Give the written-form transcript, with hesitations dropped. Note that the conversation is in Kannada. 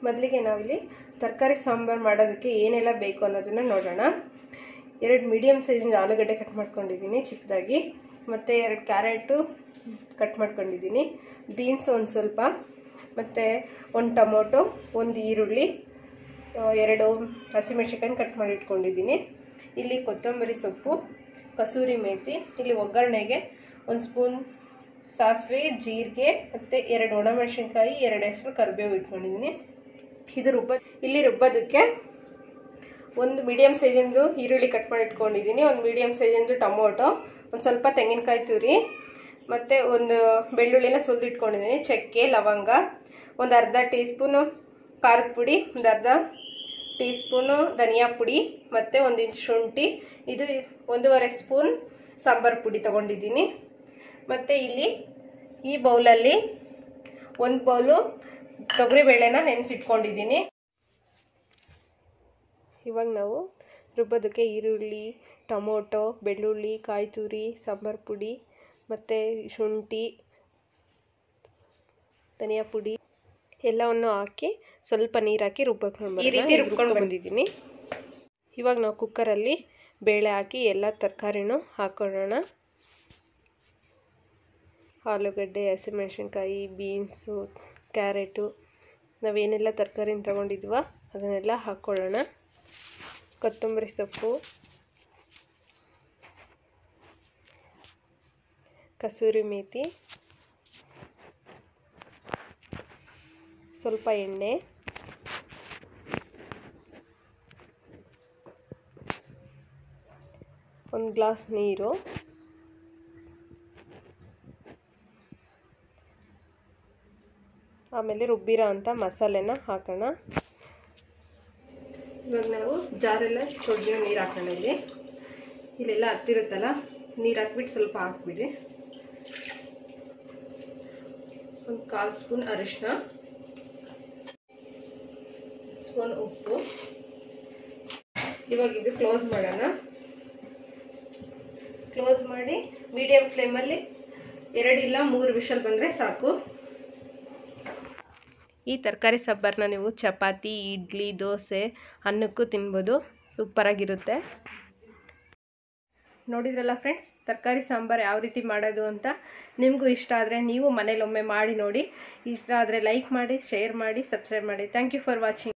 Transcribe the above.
ಮೊದಲಿಗೆ ನಾವಿಲ್ಲಿ ತರಕಾರಿ ಸಾಂಬಾರು ಮಾಡೋದಕ್ಕೆ ಏನೆಲ್ಲ ಬೇಕು ಅನ್ನೋದನ್ನು ನೋಡೋಣ. 2 ಮೀಡಿಯಮ್ ಸೈಜಿನ ಆಲೂಗಡ್ಡೆ ಕಟ್ ಮಾಡ್ಕೊಂಡಿದ್ದೀನಿ ಚಿಕ್ಕದಾಗಿ, ಮತ್ತು 2 ಕ್ಯಾರೆಟು ಕಟ್ ಮಾಡ್ಕೊಂಡಿದ್ದೀನಿ, ಬೀನ್ಸ್ ಒಂದು ಸ್ವಲ್ಪ, ಮತ್ತು 1 ಟೊಮೊಟೊ, 1 ಈರುಳ್ಳಿ, 2 ಹಸಿಮೆಣಸಿನಕಾಯಿ ಕಟ್ ಮಾಡಿ ಇಟ್ಕೊಂಡಿದ್ದೀನಿ. ಇಲ್ಲಿ ಕೊತ್ತಂಬರಿ ಸೊಪ್ಪು, ಕಸೂರಿ ಮೇಥಿ, ಇಲ್ಲಿ ಒಗ್ಗರಣೆಗೆ 1 ಸ್ಪೂನ್ ಸಾಸಿವೆ, ಜೀರಿಗೆ, ಮತ್ತು 2 ಒಣಮೆಣಸಿನ್ಕಾಯಿ, 2 ಹೆಸರು ಕರಿಬೇವು ಇಟ್ಕೊಂಡಿದ್ದೀನಿ. ಇದು ಇಲ್ಲಿ ರುಬ್ಬೋದಕ್ಕೆ 1 ಮೀಡಿಯಮ್ ಸೈಜಿಂದು ಈರುಳ್ಳಿ ಕಟ್ ಮಾಡಿ ಇಟ್ಕೊಂಡಿದ್ದೀನಿ, 1 ಮೀಡಿಯಮ್ ಸೈಜಿಂದು ಟೊಮೊಟೊ, ಒಂದು ಸ್ವಲ್ಪ ತೆಂಗಿನಕಾಯಿ ತುರಿ, ಮತ್ತು 1 ಬೆಳ್ಳುಳ್ಳಿನ ಸುಲಿದು ಇಟ್ಕೊಂಡಿದ್ದೀನಿ, ಚಕ್ಕೆ, ಲವಂಗ, ಒಂದು ಅರ್ಧ ಟೀ ಸ್ಪೂನು ಖಾರದ ಪುಡಿ, ಒಂದು ಅರ್ಧ ಟೀ ಸ್ಪೂನು ಧನಿಯಾ ಪುಡಿ, ಮತ್ತು 1 ಇಂಚ್ ಶುಂಠಿ, ಇದು 1.5 ಸ್ಪೂನ್ ಸಾಂಬಾರು ಪುಡಿ ತೊಗೊಂಡಿದ್ದೀನಿ. ಮತ್ತು ಇಲ್ಲಿ ಈ ಬೌಲಲ್ಲಿ 1 ಬೌಲು ತೊಗರಿಬೇಳೆನ ನೆನೆಸಿಟ್ಕೊಂಡಿದ್ದೀನಿ. ಇವಾಗ ನಾವು ರುಬ್ಬೋದಕ್ಕೆ ಈರುಳ್ಳಿ, ಟೊಮೊಟೊ, ಬೆಳ್ಳುಳ್ಳಿ, ಕಾಯಿ ತುರಿ, ಸಾಂಬಾರು ಪುಡಿ, ಮತ್ತು ಶುಂಠಿ, ಧನಿಯಾ ಪುಡಿ ಎಲ್ಲವನ್ನು ಹಾಕಿ ಸ್ವಲ್ಪ ನೀರು ಹಾಕಿ ಈ ರೀತಿ ರುಬ್ಕೊಂಡು ಬಂದಿದ್ದೀನಿ. ಇವಾಗ ನಾವು ಕುಕ್ಕರಲ್ಲಿ ಬೇಳೆ ಹಾಕಿ ಎಲ್ಲ ತರಕಾರಿನೂ ಹಾಕೊಳ್ಳೋಣ. ಆಲೂಗಡ್ಡೆ, ಹಸಿಮೆಣಸಿನ್ಕಾಯಿ, ಬೀನ್ಸು, ಕ್ಯಾರೆಟು, ನಾವೇನೆಲ್ಲ ತರಕಾರಿನ ತೊಗೊಂಡಿದ್ವೋ ಅದನ್ನೆಲ್ಲ ಹಾಕ್ಕೊಳ್ಳೋಣ. ಕೊತ್ತಂಬರಿ ಸೊಪ್ಪು, ಕಸೂರಿ ಮೇಥಿ, ಸ್ವಲ್ಪ ಎಣ್ಣೆ, ಒಂದು ಗ್ಲಾಸ್ ನೀರು, ಆಮೇಲೆ ರುಬ್ಬಿರೋ ಅಂಥ ಮಸಾಲೆನ ಹಾಕೋಣ. ಇವಾಗ ನಾವು ಜಾರೆಲ್ಲ ತೊಳೆದಿರೋ ನೀರು ಹಾಕೋಣ. ಇಲ್ಲೆಲ್ಲ ಹತ್ತಿರುತ್ತಲ್ಲ, ನೀರು ಹಾಕ್ಬಿಟ್ಟು ಸ್ವಲ್ಪ ಹಾಕ್ಬಿಡಿ. 1/4 ಸ್ಪೂನ್ ಅರಿಶಿನ, ಸ್ಪೂನ್ ಉಪ್ಪು. ಇವಾಗ ಇದು ಕ್ಲೋಸ್ ಮಾಡೋಣ. ಕ್ಲೋಸ್ ಮಾಡಿ ಮೀಡಿಯಂ ಫ್ಲೇಮಲ್ಲಿ 2 ಇಲ್ಲ 3 ವಿಷಲ್ ಬಂದರೆ ಸಾಕು. ಈ ತರಕಾರಿ ಸಾಂಬಾರನ್ನ ನೀವು ಚಪಾತಿ, ಇಡ್ಲಿ, ದೋಸೆ, ಅನ್ನಕ್ಕೂ ತಿನ್ಬೋದು, ಸೂಪರಾಗಿರುತ್ತೆ. ನೋಡಿದ್ರಲ್ಲ ಫ್ರೆಂಡ್ಸ್, ತರಕಾರಿ ಸಾಂಬಾರು ಯಾವ ರೀತಿ ಮಾಡೋದು ಅಂತ. ನಿಮಗೂ ಇಷ್ಟ ಆದರೆ ನೀವು ಮನೇಲೊಮ್ಮೆ ಮಾಡಿ ನೋಡಿ. ಇಷ್ಟ ಆದರೆ ಲೈಕ್ ಮಾಡಿ, ಶೇರ್ ಮಾಡಿ, ಸಬ್ಸ್ಕ್ರೈಬ್ ಮಾಡಿ. Thank you for watching.